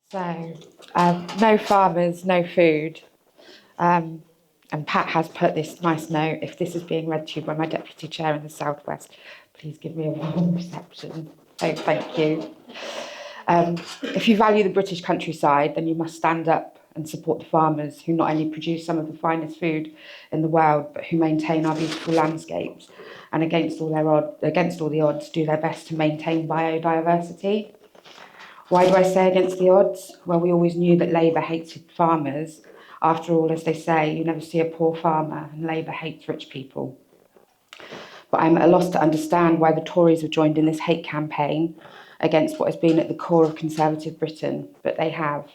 So, no farmers, no food. And Pat has put this nice note: if this is being read to you by my deputy chair in the Southwest, please give me a warm reception. So thank you. If you value the British countryside, then you must stand up and support the farmers who not only produce some of the finest food in the world, but who maintain our beautiful landscapes and against all the odds, do their best to maintain biodiversity. Why do I say against the odds? Well, we always knew that Labour hated farmers. After all, as they say, you never see a poor farmer, and Labour hates rich people. But I'm at a loss to understand why the Tories have joined in this hate campaign against what has been at the core of Conservative Britain, but they have.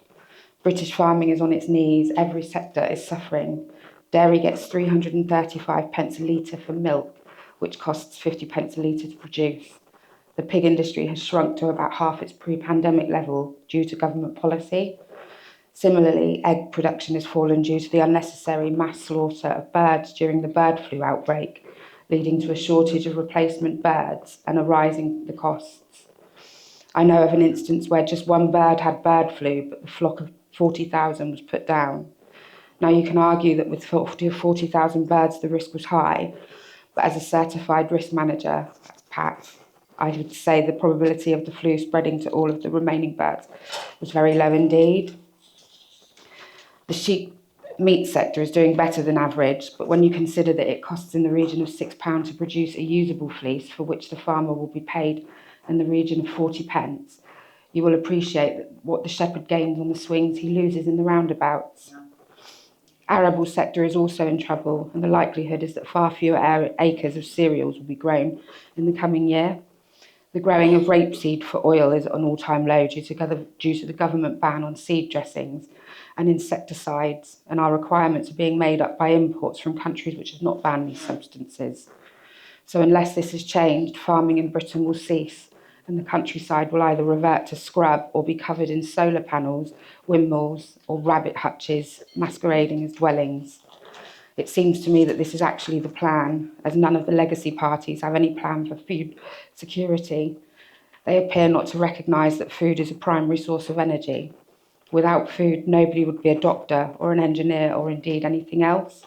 British farming is on its knees, every sector is suffering. Dairy gets 335 pence a litre for milk, which costs 50 pence a litre to produce. The pig industry has shrunk to about half its pre-pandemic level due to government policy. Similarly, egg production has fallen due to the unnecessary mass slaughter of birds during the bird flu outbreak, leading to a shortage of replacement birds and a rise in the costs. I know of an instance where just one bird had bird flu, but the flock of 40,000 was put down. Now, you can argue that with 40,000 birds, the risk was high, but as a certified risk manager, that's Pat, I would say the probability of the flu spreading to all of the remaining birds was very low indeed. The sheep meat sector is doing better than average, but when you consider that it costs in the region of £6 to produce a usable fleece for which the farmer will be paid in the region of 40 pence, you will appreciate that what the shepherd gains on the swings he loses in the roundabouts. Arable sector is also in trouble, and the likelihood is that far fewer acres of cereals will be grown in the coming year. The growing of rapeseed for oil is at an all-time low due to the government ban on seed dressings and insecticides, and our requirements are being made up by imports from countries which have not banned these substances. So unless this is changed, farming in Britain will cease, and the countryside will either revert to scrub or be covered in solar panels, windmills, or rabbit hutches masquerading as dwellings. It seems to me that this is actually the plan, as none of the legacy parties have any plan for food security. They appear not to recognise that food is a primary source of energy. Without food, nobody would be a doctor or an engineer or indeed anything else.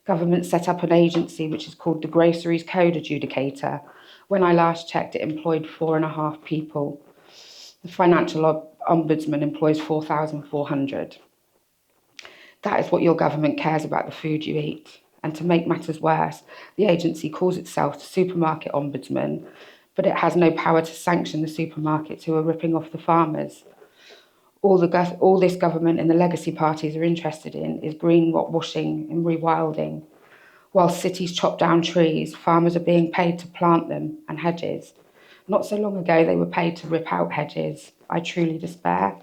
Government set up an agency which is called the Groceries Code Adjudicator. When I last checked, it employed 4.5 people. The Financial Ombudsman employs 4,400. That is what your government cares about the food you eat. And to make matters worse, the agency calls itself the Supermarket Ombudsman, but it has no power to sanction the supermarkets who are ripping off the farmers. All this government and the legacy parties are interested in is greenwashing and rewilding. While cities chop down trees, farmers are being paid to plant them and hedges. Not so long ago, they were paid to rip out hedges. I truly despair.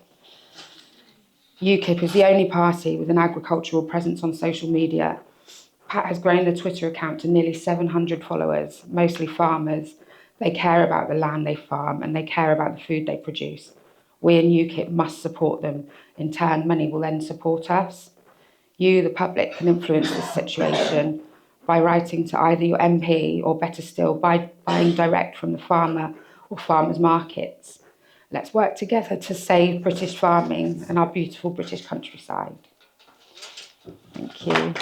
UKIP is the only party with an agricultural presence on social media. Pat has grown the Twitter account to nearly 700 followers, mostly farmers. They care about the land they farm and they care about the food they produce. We in UKIP must support them. In turn, money will then support us. You, the public, can influence this situation by writing to either your MP or, better still, by buying direct from the farmer or farmers' markets. Let's work together to save British farming and our beautiful British countryside. Thank you.